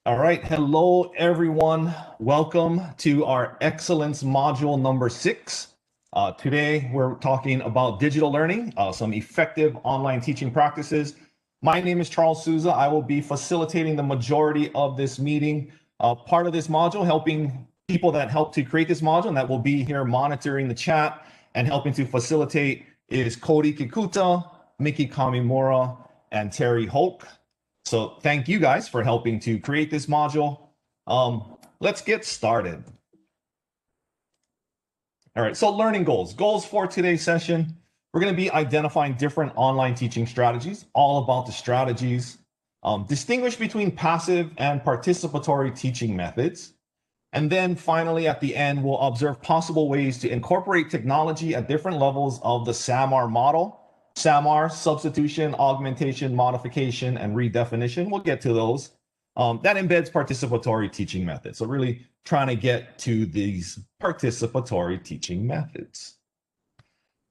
All right, hello everyone. Welcome to our Excellence module number 6. Today we're talking about digital learning, some effective online teaching practices. My name is Charles Souza. I will be facilitating the majority of this meeting. Part of this module, helping people that help to create this module and that will be here monitoring the chat and helping to facilitate is Cody Kikuta, Miki Kamimura, and Terry Hoke. So thank you guys for helping to create this module. Let's get started. All right, so learning goals. Goals for today's session. We're going to be identifying different online teaching strategies, all about the strategies. Distinguish between passive and participatory teaching methods. And then finally, at the end, we'll observe possible ways to incorporate technology at different levels of the SAMR model. SAMR, substitution, augmentation, modification, and redefinition. We'll get to those. That embeds participatory teaching methods. So really trying to get to these participatory teaching methods.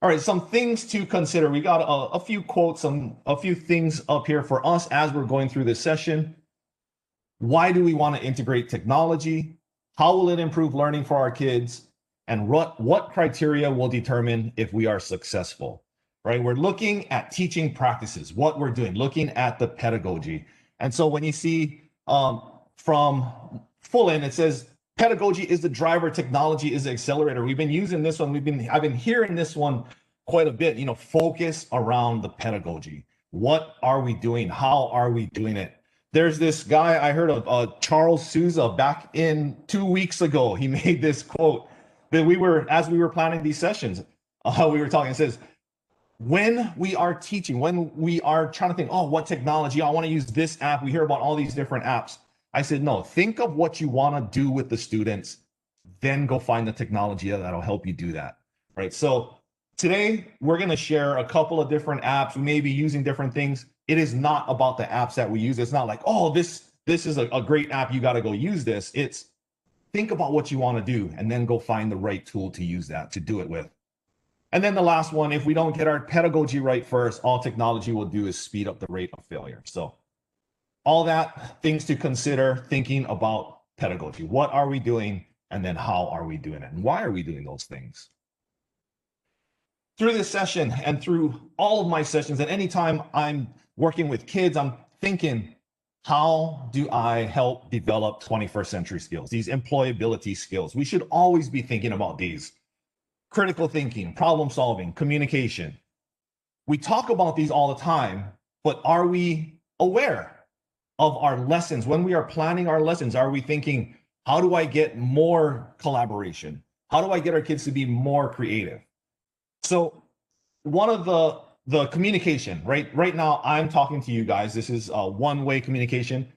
All right, some things to consider. We got a few quotes, a few things up here for us as we're going through this session. Why do we want to integrate technology? How will it improve learning for our kids? And what criteria will determine if we are successful? Right, we're looking at teaching practices, what we're doing, looking at the pedagogy. And so when you see from Fullen, it says pedagogy is the driver, technology is the accelerator. We've been using this one. I've been hearing this one quite a bit, focus around the pedagogy. What are we doing? How are we doing it? There's this guy I heard of, Charles Souza, back in 2 weeks ago. He made this quote that as we were planning these sessions, we were talking, it says, when we are teaching, when we are trying to think, oh, what technology, I want to use this app. We hear about all these different apps. I said, no, think of what you want to do with the students, then go find the technology that'll help you do that, right? So today we're going to share a couple of different apps. We may be using different things. It is not about the apps that we use. It's not like, oh, this is a great app, you got to go use this. It's think about what you want to do and then go find the right tool to use that, to do it with. And then the last one, if we don't get our pedagogy right first, all technology will do is speed up the rate of failure. So all that, things to consider thinking about pedagogy. What are we doing? And then how are we doing it? And why are we doing those things? Through this session and through all of my sessions, and anytime I'm working with kids, I'm thinking, how do I help develop 21st century skills, these employability skills? We should always be thinking about these. Critical thinking, problem solving, communication. We talk about these all the time, but are we aware of our lessons? When we are planning our lessons, are we thinking, how do I get more collaboration? How do I get our kids to be more creative? So one of the communication, right now I'm talking to you guys. This is a one-way communication.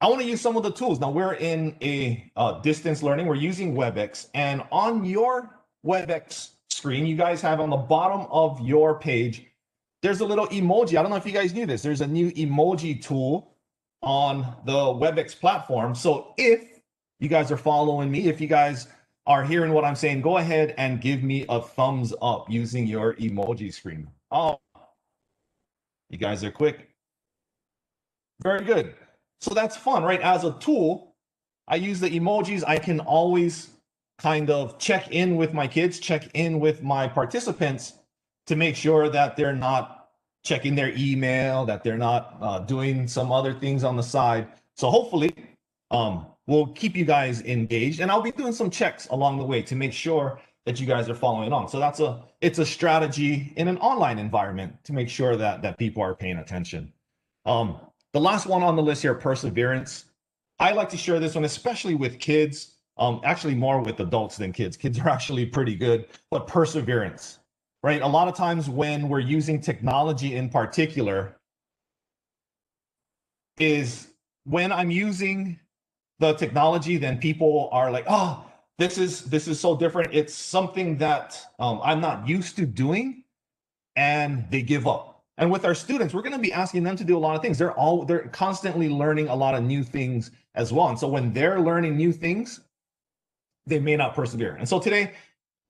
I want to use some of the tools. Now we're in a distance learning. We're using WebEx, and on your WebEx screen, you guys have on the bottom of your page, there's a little emoji. I don't know if you guys knew this. There's a new emoji tool on the WebEx platform. So if you guys are following me, if you guys are hearing what I'm saying, go ahead and give me a thumbs up using your emoji screen. Oh, you guys are quick. Very good. So that's fun, right? As a tool, I use the emojis. I can always kind of check in with my kids, check in with my participants to make sure that they're not checking their email, that they're not doing some other things on the side. So hopefully we'll keep you guys engaged, and I'll be doing some checks along the way to make sure that you guys are following on. So it's a strategy in an online environment to make sure that people are paying attention. The last one on the list here, perseverance. I like to share this one, especially with kids. Actually more with adults than kids. Kids are actually pretty good, but perseverance, right? A lot of times when we're using technology in particular is when I'm using the technology, then people are like, oh, this is so different. It's something that I'm not used to doing, and they give up. And with our students, we're going to be asking them to do a lot of things. They're constantly learning a lot of new things as well. And so when they're learning new things, they may not persevere. And so today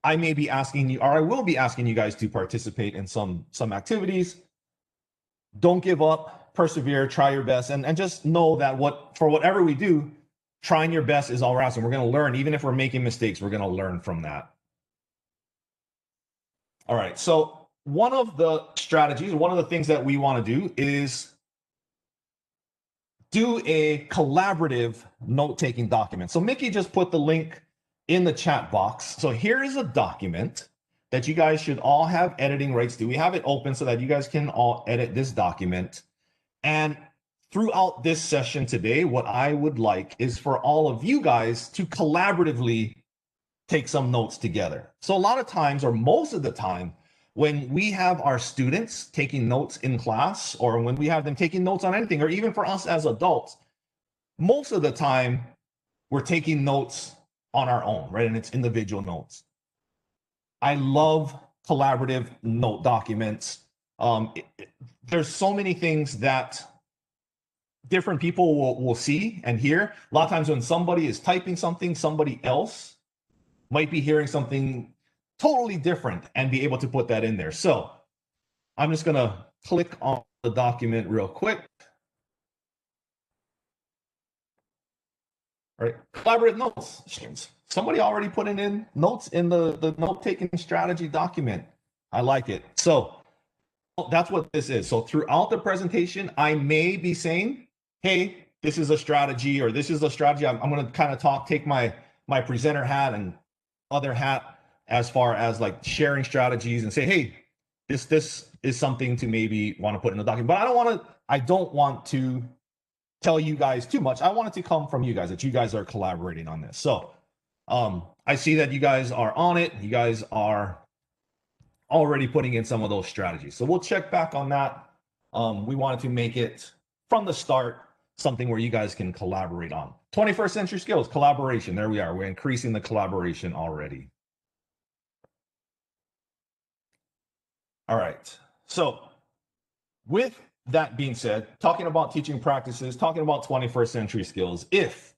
I may be asking you, or I will be asking you guys to participate in some activities. Don't give up. persevere, try your best, and just know that for whatever we do, trying your best is all we're asking. We're going to learn. Even if we're making mistakes, we're going to learn from that. All right. So one of the strategies, one of the things that we want to do is do a collaborative note-taking document. So Mickey just put the link in the chat box. So here is a document that you guys should all have editing rights to. We have it open so that you guys can all edit this document. And throughout this session today, what I would like is for all of you guys to collaboratively take some notes together. So a lot of times, or most of the time, when we have our students taking notes in class, or when we have them taking notes on anything, or even for us as adults, most of the time we're taking notes on our own, right? And it's individual notes. I love collaborative note documents. There's so many things that different people will see and hear. A lot of times when somebody is typing something, somebody else might be hearing something totally different and be able to put that in there. So I'm just going to click on the document real quick. All right, collaborative notes. Somebody already put in notes in the note-taking strategy document. I like it. So that's what this is. So throughout the presentation, I may be saying, hey, this is a strategy, or this is a strategy. I'm going to kind of take my presenter hat and other hat as far as like sharing strategies and say, hey, this is something to maybe want to put in the document. But I don't want to tell you guys too much. I want it to come from you guys, that you guys are collaborating on this. So I see that you guys are on it. You guys are already putting in some of those strategies. So we'll check back on that. We wanted to make it from the start something where you guys can collaborate on. 21st century skills, collaboration. There we are. We're increasing the collaboration already. All right. So with that being said, talking about teaching practices, talking about 21st century skills, if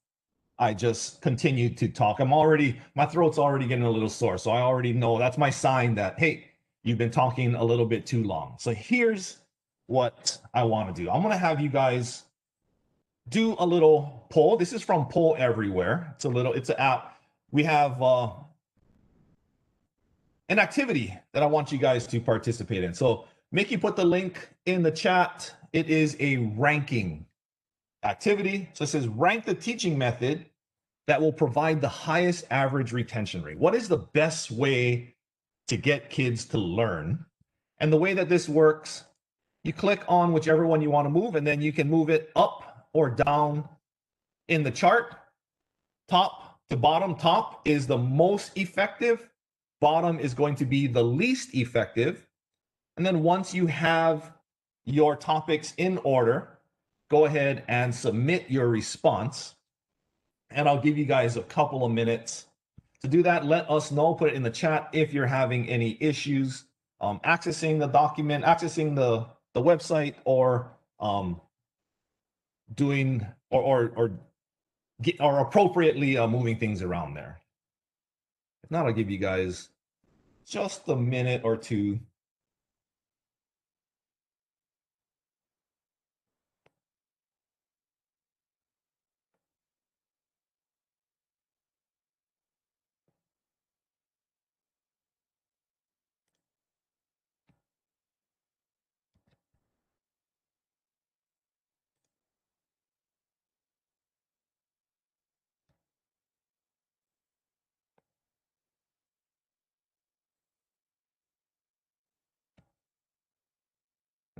I just continue to talk, my throat's already getting a little sore. So I already know that's my sign that, hey, you've been talking a little bit too long. So here's what I want to do. I'm going to have you guys do a little poll. This is from Poll Everywhere. It's an app. We have an activity that I want you guys to participate in. So Mickey put the link in the chat. It is a ranking activity. So it says rank the teaching method that will provide the highest average retention rate. What is the best way to get kids to learn? And the way that this works, you click on whichever one you want to move, and then you can move it up or down in the chart. Top to bottom. Top is the most effective. Bottom is going to be the least effective. And then once you have your topics in order, go ahead and submit your response. And I'll give you guys a couple of minutes to do that. Let us know, put it in the chat if you're having any issues accessing the document, accessing the website, or doing or appropriately moving things around there. If not, I'll give you guys just a minute or two.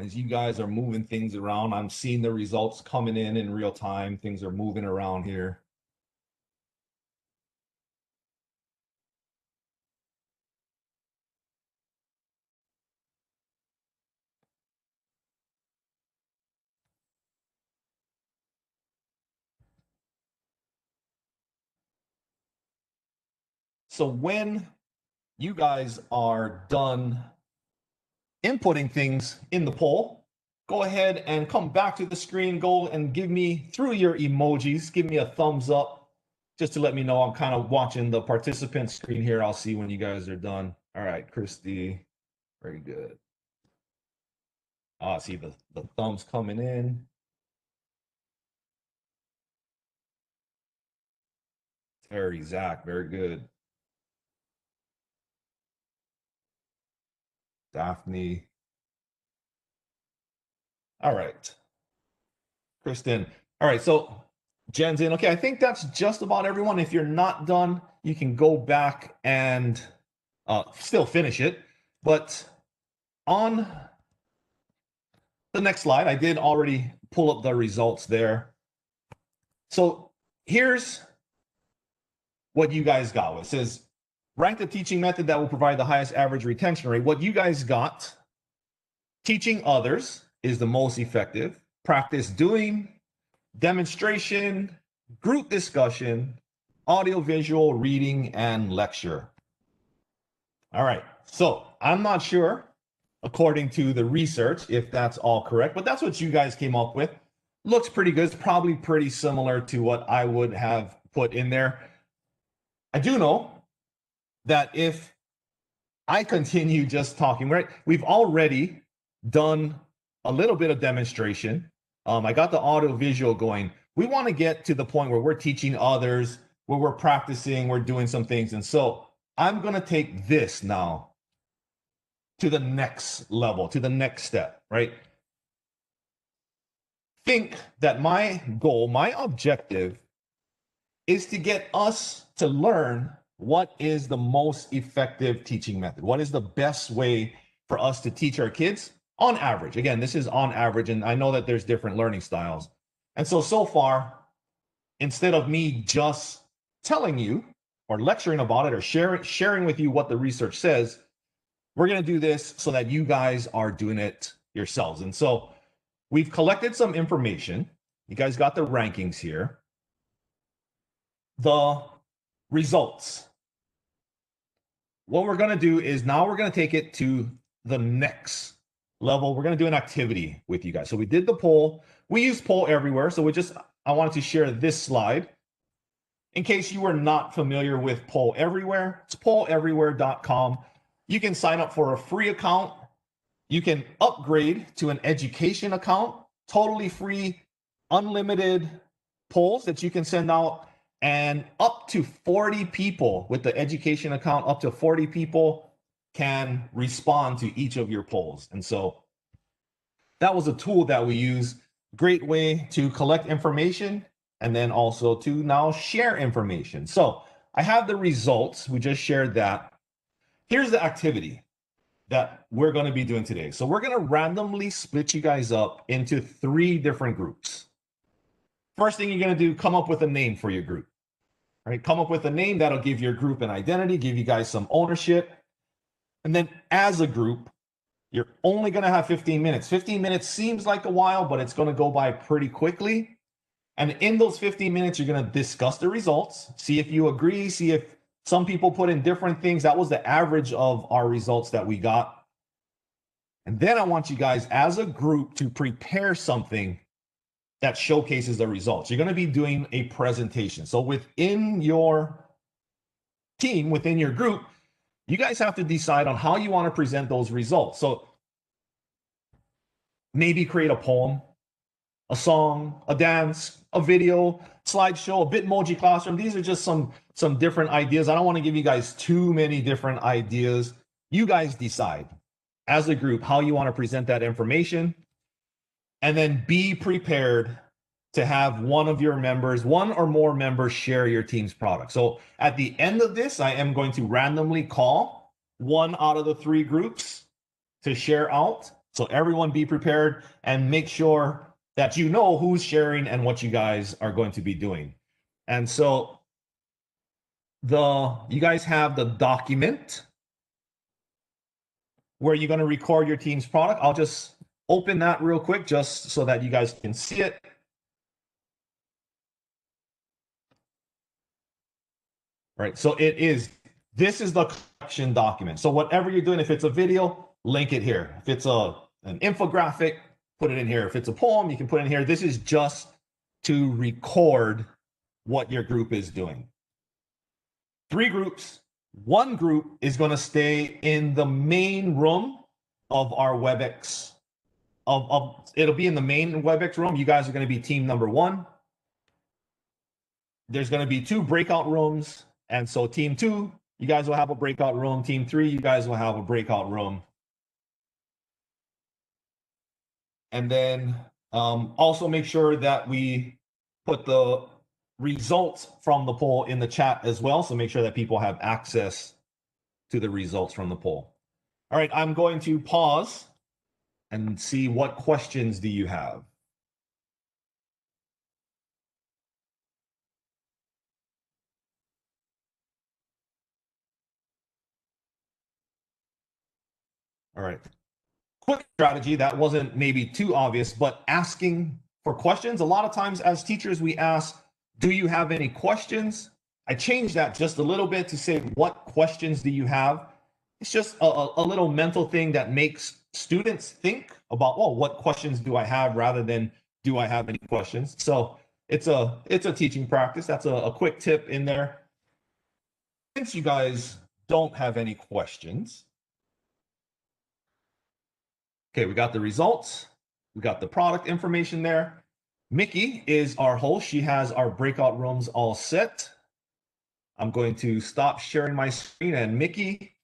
As you guys are moving things around, I'm seeing the results coming in real time. Things are moving around here. So when you guys are done inputting things in the poll, go ahead and come back to the screen, go and give me, through your emojis, give me a thumbs up, just to let me know I'm kind of watching the participant screen here. I'll see when you guys are done. All right, Christy, very good. See the thumbs coming in. Terry, Zach, very good. Daphne. All right. Kristen. All right. So Jen's in. Okay. I think that's just about everyone. If you're not done, you can go back and still finish it. But on the next slide, I did already pull up the results there. So here's what you guys got. It says, rank the teaching method that will provide the highest average retention rate. What you guys got, teaching others is the most effective. Practice doing, demonstration, group discussion, audio visual, reading, and lecture. All right. So I'm not sure, according to the research, if that's all correct, but that's what you guys came up with. Looks pretty good. It's probably pretty similar to what I would have put in there. I do know that if I continue just talking, right, we've already done a little bit of demonstration. I got the audio visual going. We want to get to the point where we're teaching others, where we're practicing, we're doing some things. And so I'm going to take this now to the next level, to the next step, right? Think that my goal, my objective is to get us to learn what is the most effective teaching method. What is the best way for us to teach our kids on average? Again, this is on average, and I know that there's different learning styles. And so far, instead of me just telling you or lecturing about it or sharing with you what the research says, we're going to do this so that you guys are doing it yourselves. And so we've collected some information. You guys got the rankings here. The results. What we're going to do is now we're going to take it to the next level. We're going to do an activity with you guys. So we did the poll. We use Poll Everywhere. So I wanted to share this slide. In case you were not familiar with Poll Everywhere, it's polleverywhere.com. You can sign up for a free account. You can upgrade to an education account, totally free, unlimited polls that you can send out. And up to 40 people with the education account, up to 40 people can respond to each of your polls. And so that was a tool that we use. Great way to collect information and then also to now share information. So I have the results. We just shared that. Here's the activity that we're going to be doing today. So we're going to randomly split you guys up into 3 different groups. First thing you're going to do, come up with a name for your group. All right, come up with a name that'll give your group an identity, give you guys some ownership. And then as a group, you're only going to have 15 minutes. 15 minutes seems like a while, but it's going to go by pretty quickly. And in those 15 minutes, you're going to discuss the results, see if you agree, see if some people put in different things. That was the average of our results that we got. And then I want you guys as a group to prepare something that showcases the results. You're going to be doing a presentation. So within your team, within your group, you guys have to decide on how you want to present those results. So maybe create a poem, a song, a dance, a video, slideshow, a Bitmoji classroom. These are just some different ideas. I don't want to give you guys too many different ideas. You guys decide as a group how you want to present that information. And then be prepared to have one of your members, one or more members, share your team's product. So at the end of this, I am going to randomly call one out of the 3 groups to share out. So everyone be prepared and make sure that you know who's sharing and what you guys are going to be doing. And so you guys have the document where you're going to record your team's product. I'll just open that real quick just so that you guys can see it. Right, so this is the collection document. So whatever you're doing, if it's a video, link it here. If it's an infographic, put it in here. If it's a poem, you can put it in here. This is just to record what your group is doing. 3 groups. 1 group is going to stay in the main room of our WebEx it'll be in the main WebEx room. You guys are going to be team number 1. There's going to be 2 breakout rooms. And so team 2, you guys will have a breakout room. Team 3, you guys will have a breakout room. And then also make sure that we put the results from the poll in the chat as well. So make sure that people have access to the results from the poll. All right, I'm going to pause and see what questions do you have. All right. Quick strategy that wasn't maybe too obvious, but asking for questions. A lot of times as teachers, we ask, do you have any questions? I changed that just a little bit to say, what questions do you have? It's just a little mental thing that makes students think about, oh, what questions do I have, rather than do I have any questions? So it's a teaching practice. That's a quick tip in there. Since you guys don't have any questions, okay, we got the results. We got the product information there. Mickey is our host. She has our breakout rooms all set. I'm going to stop sharing my screen, and Mickey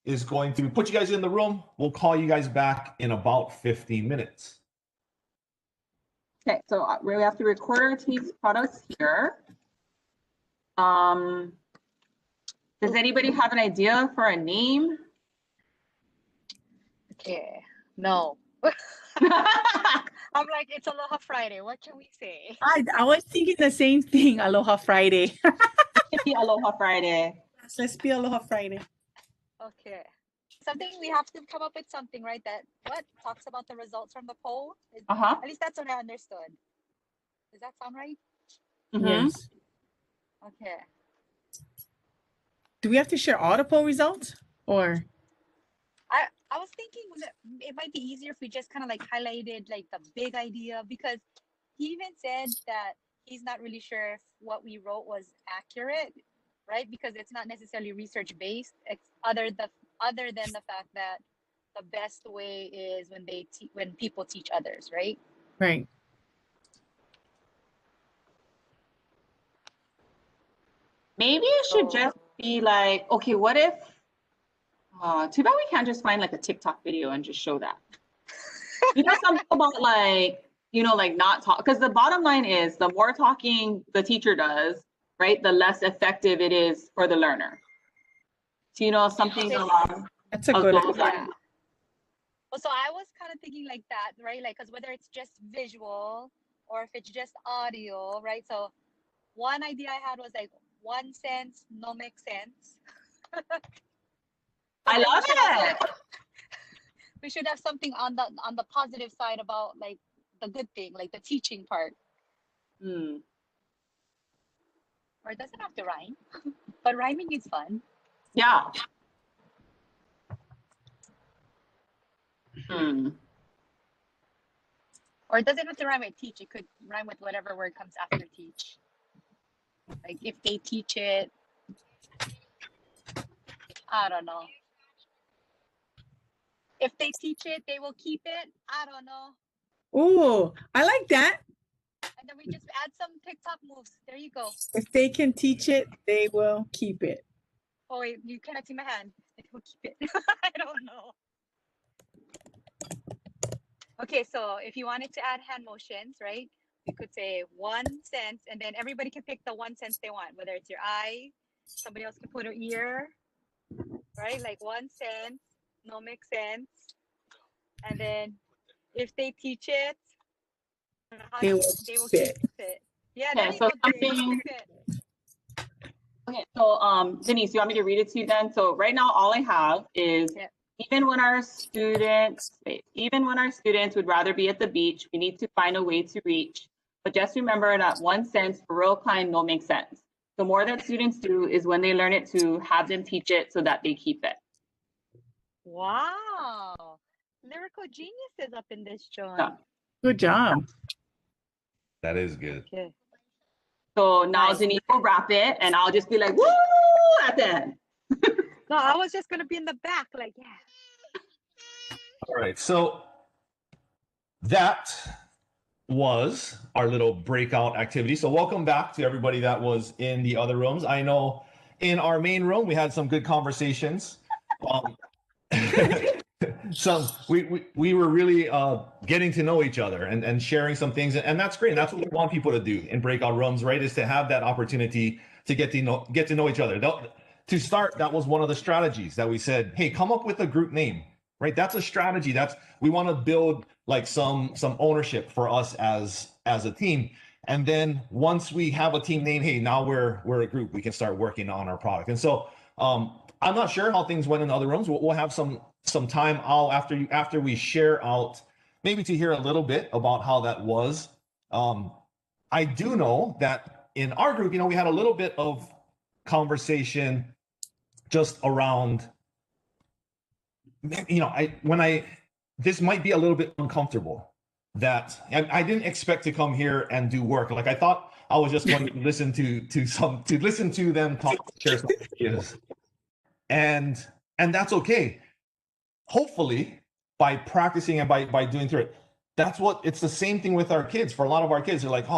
is going to put you guys in the room. We'll call you guys back in about 15 minutes. Okay, so we have to record our team's products here. Does anybody have an idea for a name? Okay, no. I'm like, it's Aloha Friday. What can we say? I was thinking the same thing. Aloha Friday. Aloha Friday. Let's be Aloha Friday. Okay. Something we have to come up with something, right? That what talks about the results from the poll. At least that's what I understood. Does that sound right? Yes. Okay. Do we have to share all the poll results, or? I was thinking that it might be easier if we just kind of like highlighted like the big idea, because he even said that he's not really sure if what we wrote was accurate, right? Because it's not necessarily research based. It's other than the fact that the best way is when people teach others, right? Right. Maybe it should just be like, okay, what if, too bad we can't just find like a TikTok video and just show that. You know, something about like, you know, like not talk, because the bottom line is the more talking the teacher does, right, the less effective it is for the learner. So, you know, something along That's a good those idea. lines. Well, so I was kind of thinking like that, right? Like, because whether it's just visual or if it's just audio, right? So one idea I had was like 1 sense, no make sense. I love it. We should have something on the positive side about like the good thing, like the teaching part. Or it doesn't have to rhyme, but rhyming is fun. Yeah. Or it doesn't have to rhyme with teach. It could rhyme with whatever word comes after teach. Like if they teach it, I don't know. If they teach it, they will keep it. I don't know. Ooh, I like that. And then we just add some TikTok moves. There you go. If they can teach it, they will keep it. Oh wait, you cannot see my hand. They will keep it. I don't know. Okay, so if you wanted to add hand motions, right? You could say 1 sense, and then everybody can pick the 1 sense they want, whether it's your eye, somebody else can put their ear, right? Like 1 sense, no make sense. And then if they teach it, They will keep it. Yeah, Okay, there you so go. something. Okay, so Denise, you want me to read it to you then? So right now, all I have is even when our students would rather be at the beach, we need to find a way to reach. But just remember that 1 sense for real kind no make sense. The more that students do is when they learn it to have them teach it so that they keep it. Wow. Lyrical genius is up in this joint. Yeah. Good job. That is good. Okay. So now Nice. Denise will wrap it and I'll just be like, woo, at the end. No, I was just going to be in the back, like, yeah. All right. So that was our little breakout activity. So welcome back to everybody that was in the other rooms. I know in our main room we had some good conversations. So we were really getting to know each other and sharing some things, and that's great. And that's what we want people to do in breakout rooms, right? Is to have that opportunity to get to know each other. To start, that was one of the strategies that we said, hey, come up with a group name, right? That's a strategy. We want to build like some ownership for us as a team. And then once we have a team name, hey, now we're a group, we can start working on our product. And so I'm not sure how things went in other rooms. We'll have some time after we share out, maybe to hear a little bit about how that was. I do know that in our group, we had a little bit of conversation just around, this might be a little bit uncomfortable, that I didn't expect to come here and do work. Like I thought I was just going to listen to them talk, share some ideas, and that's okay. Hopefully, by practicing and by doing through it, it's the same thing with our kids. For a lot of our kids, they're like,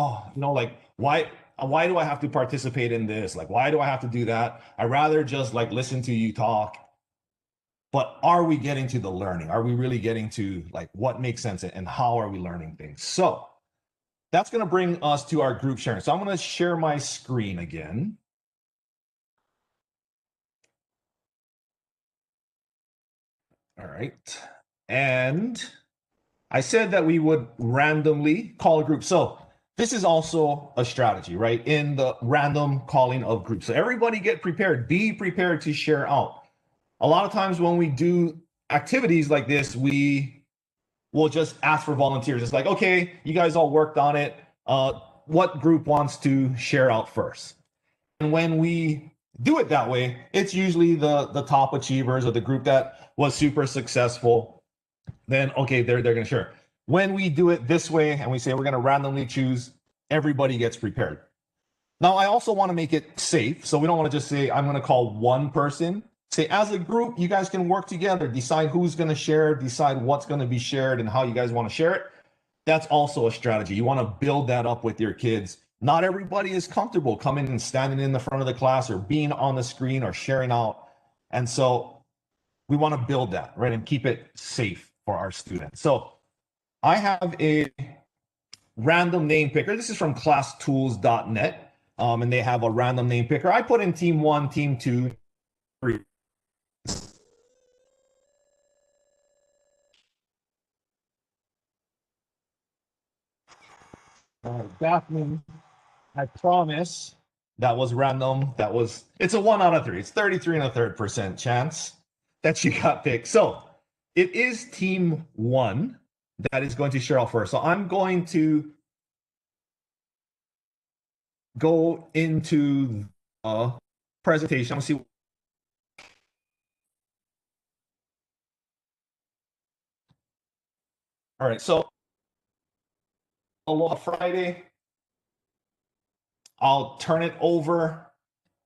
like why do I have to participate in this? Like, why do I have to do that? I'd rather just like listen to you talk. But are we getting to the learning? Are we really getting to like what makes sense and how are we learning things? So that's going to bring us to our group sharing. So I'm going to share my screen again. All right. And I said that we would randomly call a group. So this is also a strategy, right? In the random calling of groups. So everybody get prepared. Be prepared to share out. A lot of times when we do activities like this, we will just ask for volunteers. It's like, okay, you guys all worked on it. What group wants to share out first? And when we do it that way, it's usually the top achievers or the group that was super successful. Then, okay, they're going to share. When we do it this way and we say we're going to randomly choose, everybody gets prepared. Now, I also want to make it safe. So we don't want to just say, I'm going to call one person. Say, as a group, you guys can work together, decide who's going to share, decide what's going to be shared and how you guys want to share it. That's also a strategy. You want to build that up with your kids. Not everybody is comfortable coming and standing in the front of the class or being on the screen or sharing out. And so we want to build that, right? And keep it safe for our students. So I have a random name picker. This is from classtools.net. And they have a random name picker. I put in team 1, team 2, 3. Daphne, I promise that was random. It's a 1 out of 3. It's 33.33% chance that you got picked. So it is team 1 that is going to share out first. So I'm going to go into a presentation. Let's see. All right. So Aloha Friday. I'll turn it over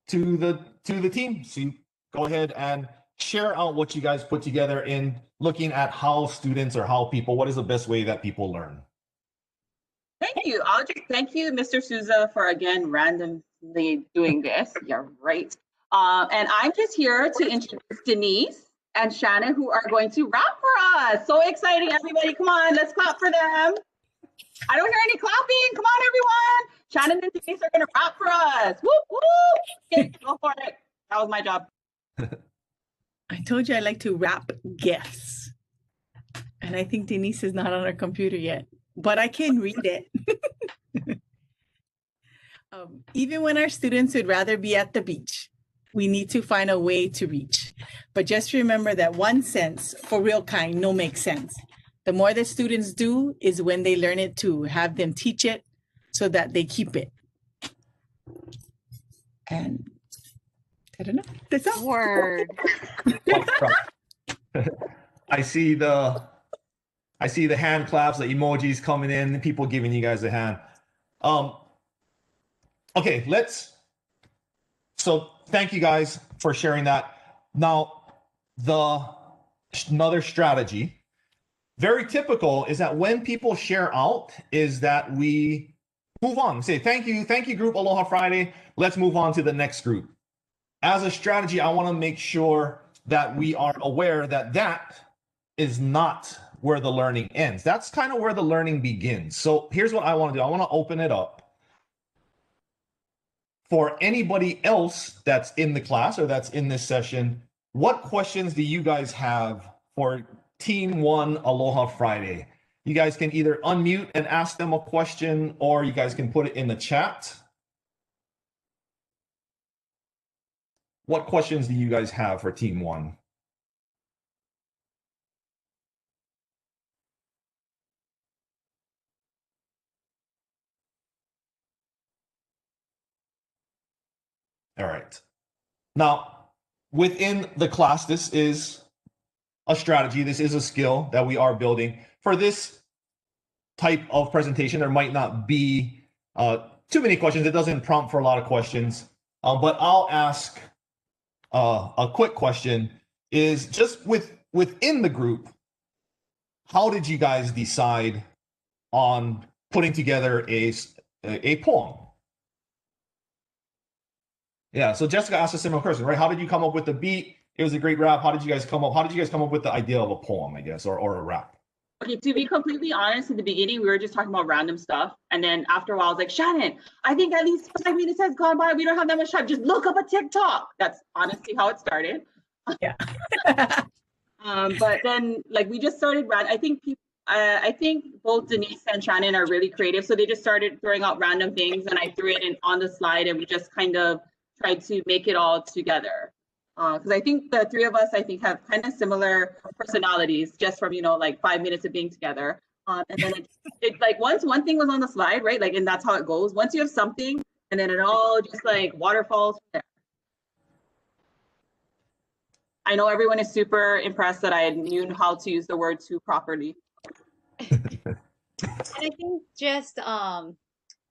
to the team. So you go ahead and share out what you guys put together in looking at how students or how people, what is the best way that people learn? Thank you. I'll just thank you, Mr. Souza, for again randomly doing this. You're right. And I'm just here to introduce Denise and Shannon, who are going to rap for us. So exciting, everybody. Come on, let's clap for them. I don't hear any clapping. Come on, everyone. Shannon and Denise are going to rap for us. Whoop, whoop. Okay, go for it. That was my job. I told you I like to wrap gifts. And I think Denise is not on her computer yet, but I can read it. Even when our students would rather be at the beach, we need to find a way to reach. But just remember that one sense, for real kind, no make sense. The more that students do is when they learn it too. Have them teach it so that they keep it. And I don't know. That's all. Word. I see the hand claps, the emojis coming in, people giving you guys a hand. Okay, so thank you guys for sharing that. Now, another strategy very typical is that when people share out, is that we move on. Say, thank you, group, Aloha Friday. Let's move on to the next group. As a strategy, I want to make sure that we are aware that that is not where the learning ends. That's kind of where the learning begins. So here's what I want to do. I want to open it up for anybody else that's in the class or that's in this session. What questions do you guys have for Team 1 Aloha Friday? You guys can either unmute and ask them a question, or you guys can put it in the chat. What questions do you guys have for Team 1? All right. Now, within the class, this is a strategy. This is a skill that we are building. For this type of presentation, there might not be too many questions. It doesn't prompt for a lot of questions, but I'll ask a quick question. Is just within the group, how did you guys decide on putting together a poem? Yeah, so Jessica asked a similar question, right? How did you come up with the beat? It was a great rap. How did you guys come up with the idea of a poem, I guess, or a rap? Okay, to be completely honest, in the beginning, we were just talking about random stuff. And then after a while, I was like, Shannon, I think at least 5 minutes has gone by. We don't have that much time. Just look up a TikTok. That's honestly how it started. Yeah. But then like we just started, I think both Denise and Shannon are really creative. So they just started throwing out random things and I threw it in on the slide and we just kind of tried to make it all together. Because I think the three of us, have kind of similar personalities just from, like 5 minutes of being together. And then it like once one thing was on the slide, right? Like, and that's how it goes. Once you have something and then it all just like waterfalls from there. I know everyone is super impressed that I knew how to use the word to properly. And I think just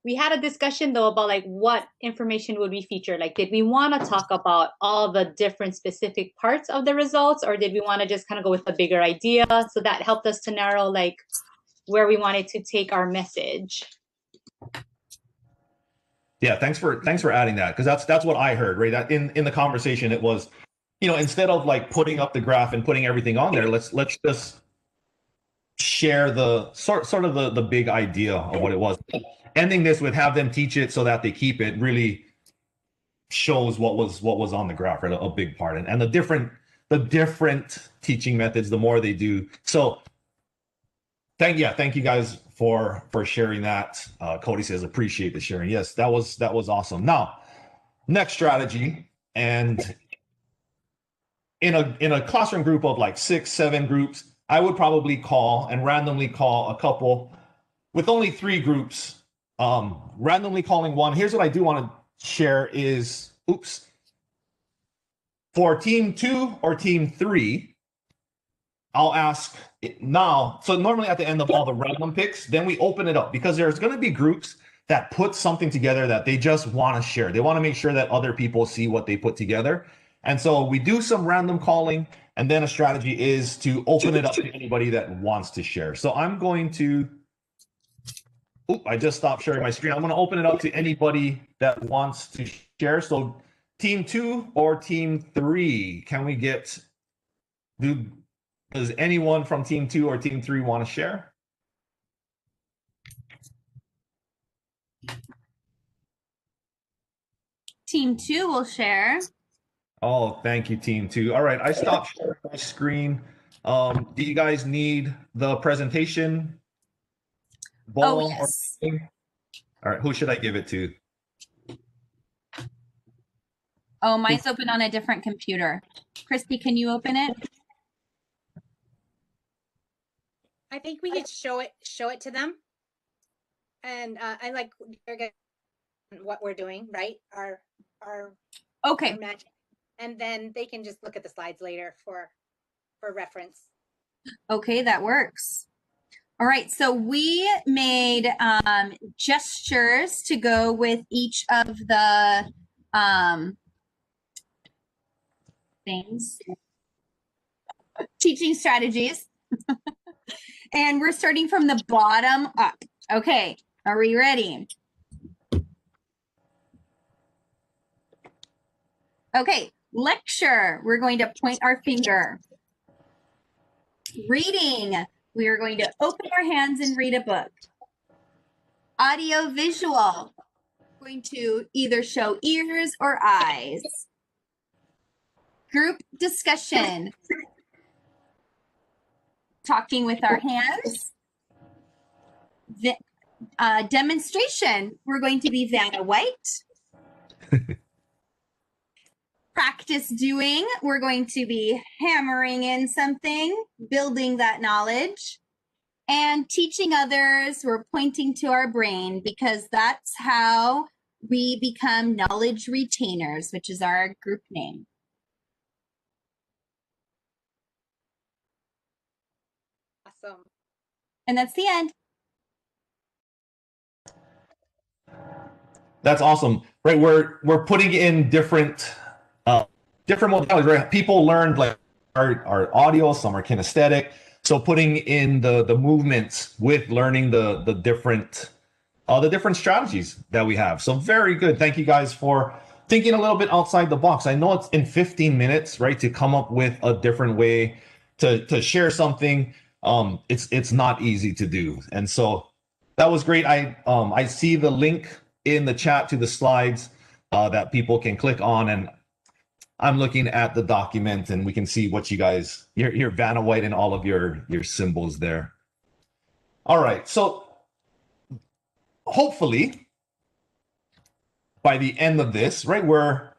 we had a discussion though about like what information would we feature? Like, did we want to talk about all the different specific parts of the results, or did we want to just kind of go with a bigger idea? So that helped us to narrow like where we wanted to take our message. Yeah, thanks for adding that, because that's what I heard, right? That in the conversation, it was, instead of like putting up the graph and putting everything on there, let's just share the sort of the big idea of what it was. Ending this with have them teach it so that they keep it really shows what was on the graph, right? A big part, and the different teaching methods, the more they do. So thank you guys for sharing that. Cody says appreciate the sharing. Yes, that was awesome. Now, next strategy, and in a classroom group of like 6-7 groups, I would probably randomly call a couple. With only 3 groups, randomly calling one. Here's what I do want to share is, for team 2 or team 3, I'll ask now. So normally at the end of all the random picks, then we open it up, because there's going to be groups that put something together that they just want to share. They want to make sure that other people see what they put together. And so we do some random calling, and then a strategy is to open it up to anybody that wants to share. So I'm going to, I just stopped sharing my screen. I'm going to open it up to anybody that wants to share. So team 2 or team 3, can we does anyone from team 2 or team 3 want to share? Team 2 will share. Oh, thank you, team 2. All right, I stopped sharing my screen. Do you guys need the presentation? Oh, yes. All right, who should I give it to? Oh, mine's open on a different computer. Christy, can you open it? I think we could show it to them, and I like what we're doing, right? Our Okay. magic, and then they can just look at the slides later for reference. Okay, that works. All right, so we made gestures to go with each of the things, teaching strategies. And we're starting from the bottom up. Okay, are we ready? Okay, lecture, we're going to point our finger. Reading, we are going to open our hands and read a book. Audio visual, going to either show ears or eyes. Group discussion, talking with our hands. Demonstration, we're going to be Vanna White. Practice doing, we're going to be hammering in something, building that knowledge. And teaching others, we're pointing to our brain because that's how we become knowledge retainers, which is our group name. Awesome. And that's the end. That's awesome, right? We're putting in different modalities, right? People learned like our audio, some are kinesthetic. So putting in the movements with learning the different strategies that we have. So very good. Thank you guys for thinking a little bit outside the box. I know it's in 15 minutes, right, to come up with a different way to share something. It's not easy to do, and so that was great. I see the link in the chat to the slides that people can click on, and I'm looking at the document and we can see what you guys, your Vanna White and all of your symbols there. All right, so hopefully by the end of this, right, we're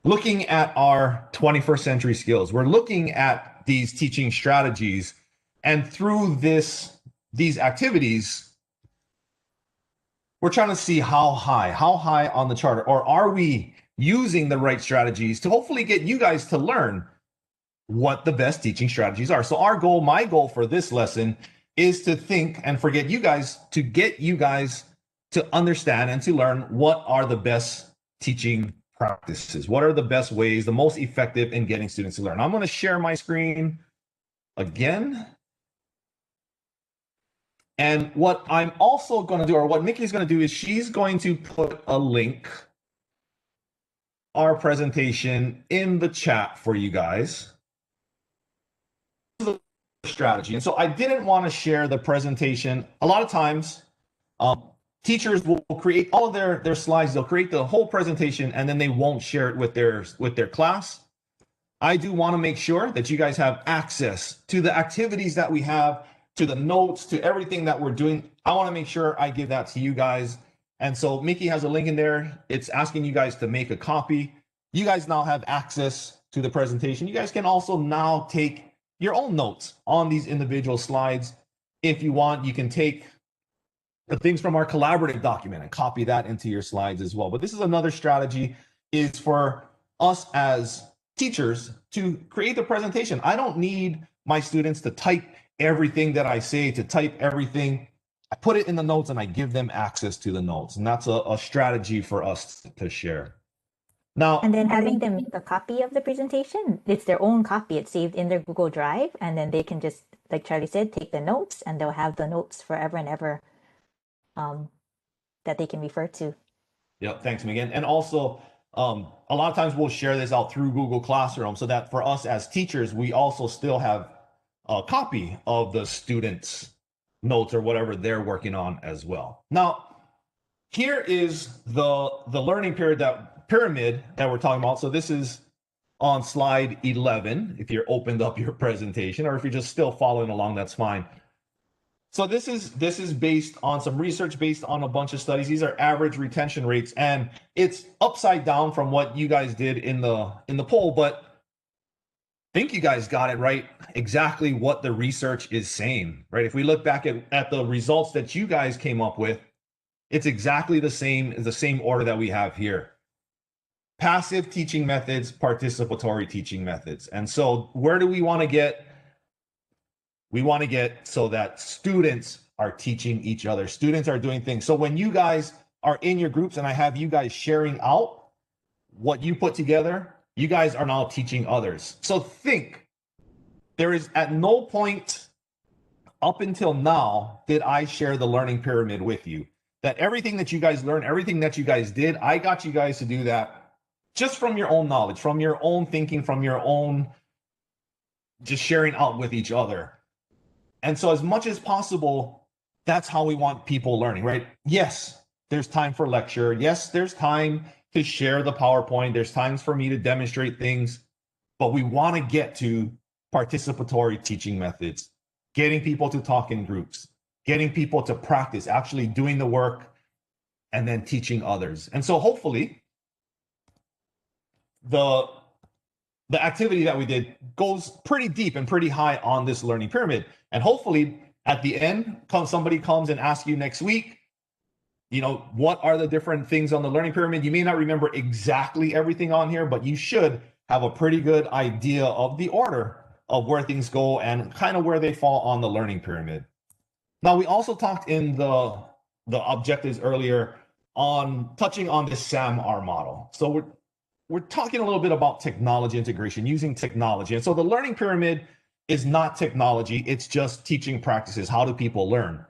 looking at our 21st century skills. We're looking at these teaching strategies, and through these activities, we're trying to see how high on the chart, or are we using the right strategies to hopefully get you guys to learn what the best teaching strategies are. So my goal for this lesson is to think and forget you guys, to get you guys to understand and to learn what are the best teaching practices. What are the best ways, the most effective in getting students to learn? I'm going to share my screen again. And what I'm also going to do, or what Mickey's going to do, is she's going to put a link, our presentation, in the chat for you guys. Strategy. And so I didn't want to share the presentation. A lot of times, teachers will create all of their slides. They'll create the whole presentation and then they won't share it with their class. I do want to make sure that you guys have access to the activities that we have, to the notes, to everything that we're doing. I want to make sure I give that to you guys. And so Mickey has a link in there. It's asking you guys to make a copy. You guys now have access to the presentation. You guys can also now take your own notes on these individual slides. If you want, you can take the things from our collaborative document and copy that into your slides as well. But this is another strategy, is for us as teachers to create the presentation. I don't need my students to type everything that I say, to type everything. I put it in the notes and I give them access to the notes. And that's a strategy for us to share. Now, and then having them make a copy of the presentation, it's their own copy. It's saved in their Google Drive, and then they can just, like Charlie said, take the notes, and they'll have the notes forever and ever that they can refer to. Yeah, thanks, Megan. And also, a lot of times we'll share this out through Google Classroom, so that for us as teachers, we also still have a copy of the students' notes or whatever they're working on as well. Now, here is the learning pyramid that we're talking about. So this is on slide 11, if you're opened up your presentation, or if you're just still following along, that's fine. So this is based on some research, based on a bunch of studies. These are average retention rates, and it's upside down from what you guys did in the poll, but I think you guys got it right, exactly what the research is saying, right? If we look back at the results that you guys came up with, it's exactly the same order that we have here. Passive teaching methods, participatory teaching methods. And so where do we want to get? We want to get so that students are teaching each other. Students are doing things. So when you guys are in your groups and I have you guys sharing out what you put together, you guys are now teaching others. So think, there is at no point up until now did I share the learning pyramid with you. That everything that you guys learned, everything that you guys did, I got you guys to do that just from your own knowledge, from your own thinking, from your own just sharing out with each other. And so as much as possible, that's how we want people learning, right? Yes, there's time for lecture. Yes, there's time to share the PowerPoint. There's times for me to demonstrate things, but we want to get to participatory teaching methods, getting people to talk in groups, getting people to practice, actually doing the work, and then teaching others. And so hopefully the activity that we did goes pretty deep and pretty high on this learning pyramid. And hopefully at the end, somebody comes and asks you next week, you know, what are the different things on the learning pyramid? You may not remember exactly everything on here, but you should have a pretty good idea of the order of where things go and kind of where they fall on the learning pyramid. Now, we also talked in the objectives earlier on touching on this SAM-R model. So we're talking a little bit about technology integration, using technology. And so the learning pyramid is not technology, it's just teaching practices. How do people learn?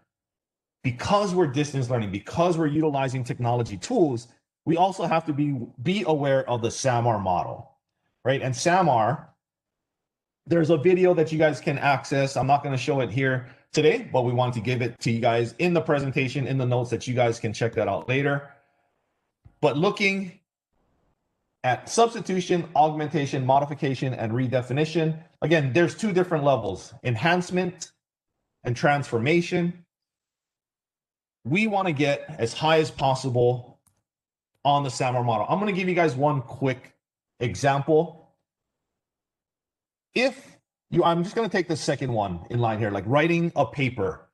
Because we're distance learning, because we're utilizing technology tools, we also have to be aware of the SAM-R model, right? And SAM-R, there's a video that you guys can access. I'm not going to show it here today, but we want to give it to you guys in the presentation, in the notes, that you guys can check that out later. But looking at substitution, augmentation, modification, and redefinition, again, there's two different levels: enhancement and transformation. We want to get as high as possible on the SAM-R model. I'm going to give you guys one quick example. I'm just going to take the second one in line here, like writing a paper.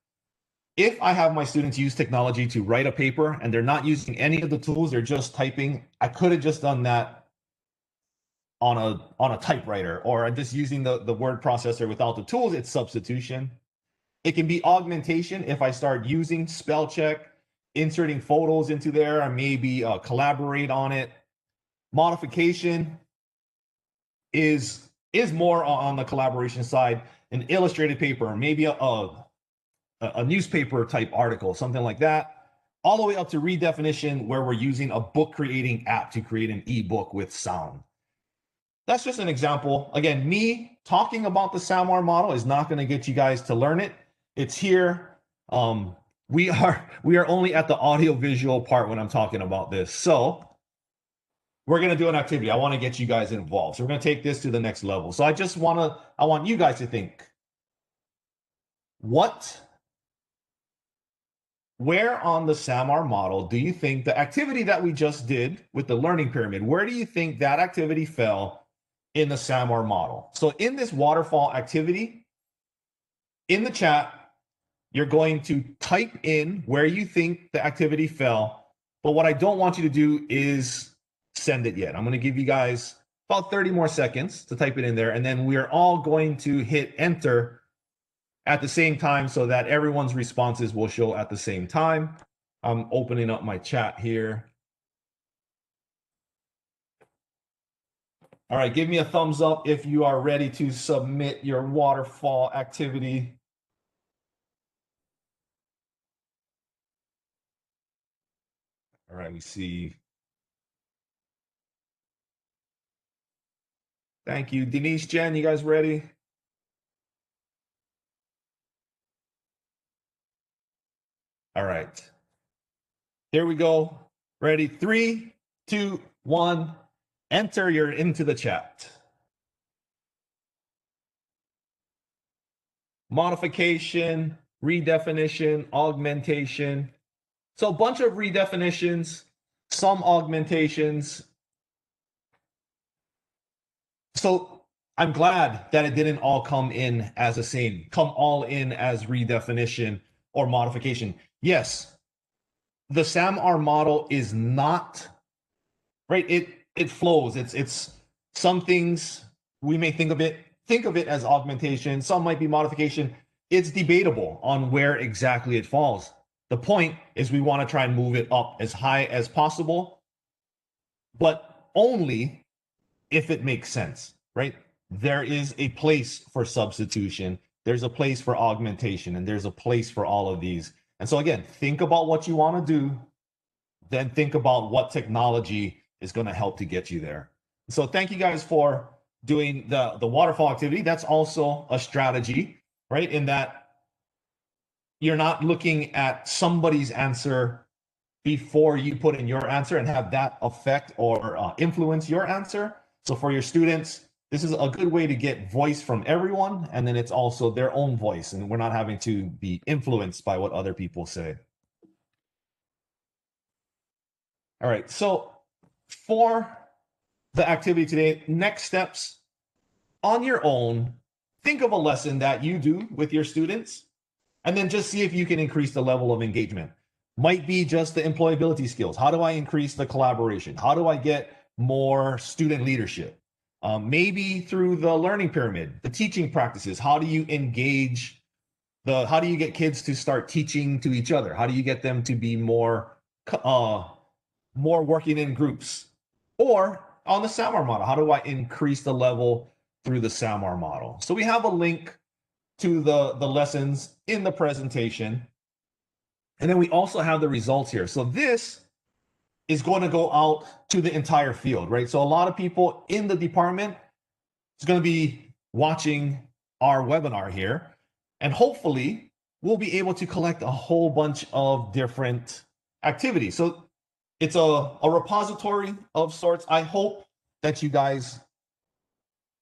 If I have my students use technology to write a paper and they're not using any of the tools, they're just typing, I could have just done that on a typewriter, or I'm just using the word processor without the tools. It's substitution. It can be augmentation if I start using spell check, inserting photos into there, and maybe collaborate on it. Modification is more on the collaboration side, an illustrated paper, maybe a newspaper type article, something like that, all the way up to redefinition, where we're using a book creating app to create an ebook with sound. That's just an example. Again, me talking about the SAM-R model is not going to get you guys to learn it. It's here. We are only at the audio visual part when I'm talking about this. So we're going to do an activity. I want to get you guys involved. So we're going to take this to the next level. So I want you guys to think, where on the SAM-R model do you think the activity that we just did with the learning pyramid, where do you think that activity fell in the SAM-R model? So in this waterfall activity, in the chat, you're going to type in where you think the activity fell. But what I don't want you to do is send it yet. I'm going to give you guys about 30 more seconds to type it in there. And then we're all going to hit enter at the same time so that everyone's responses will show at the same time. I'm opening up my chat here. All right, give me a thumbs up if you are ready to submit your waterfall activity. All right, we see. Thank you. Denise, Jen, you guys ready? All right. Here we go. Ready? 3, 2, 1. Enter. You're into the chat. Modification, redefinition, augmentation. So a bunch of redefinitions, some augmentations. So I'm glad that it didn't all come in as the same, come all in as redefinition or modification. Yes, the SAM-R model is not, right? It flows. It's some things we may think of it as augmentation. Some might be modification. It's debatable on where exactly it falls. The point is we want to try and move it up as high as possible, but only if it makes sense, right? There is a place for substitution. there's a place for augmentation, and there's a place for all of these. And so again, think about what you want to do, then think about what technology is going to help to get you there. So thank you guys for doing the waterfall activity. That's also a strategy, right? In that you're not looking at somebody's answer before you put in your answer and have that affect or influence your answer. So for your students, this is a good way to get voice from everyone, and then it's also their own voice, and we're not having to be influenced by what other people say. All right, so for the activity today, next steps on your own, think of a lesson that you do with your students, and then just see if you can increase the level of engagement. Might be just the employability skills. How do I increase the collaboration? How do I get more student leadership? Maybe through the learning pyramid, the teaching practices. How do you engage how do you get kids to start teaching to each other? How do you get them to be more working in groups? Or on the SAMR model, how do I increase the level through the SAMR model? So we have a link to the lessons in the presentation. And then we also have the results here. So this is going to go out to the entire field, right? So a lot of people in the department is going to be watching our webinar here. And hopefully we'll be able to collect a whole bunch of different activities. So it's a repository of sorts. I hope that you guys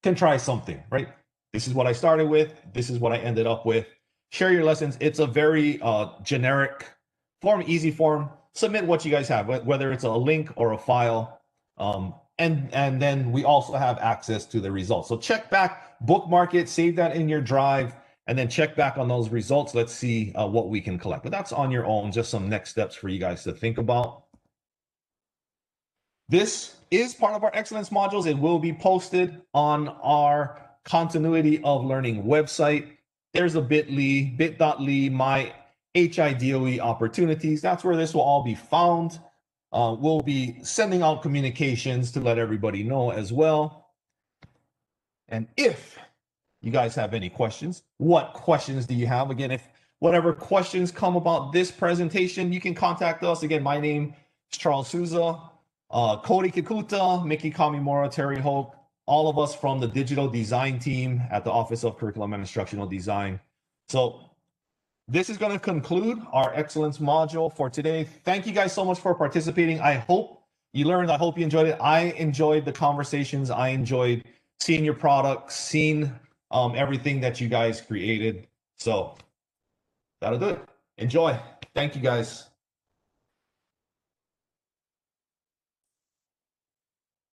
can try something, right? This is what I started with. This is what I ended up with. Share your lessons. It's a very generic form, easy form. Submit what you guys have, whether it's a link or a file. And then we also have access to the results. So check back, bookmark it, save that in your drive, and then check back on those results. Let's see what we can collect. But that's on your own, just some next steps for you guys to think about. This is part of our excellence modules. It will be posted on our continuity of learning website. There's a bit.ly, my HIDOE opportunities. That's where this will all be found. We'll be sending out communications to let everybody know as well. And if you guys have any questions, what questions do you have? Again, if whatever questions come about this presentation, you can contact us. Again, my name is Charles Souza, Cody Kikuta, Mickey Kamimura, Terry Hoke, all of us from the digital design team at the Office of Curriculum and Instructional Design. So this is going to conclude our excellence module for today. Thank you guys so much for participating. I hope you learned. I hope you enjoyed it. I enjoyed the conversations. I enjoyed seeing your products, seeing everything that you guys created. So that'll do it. Enjoy. Thank you guys.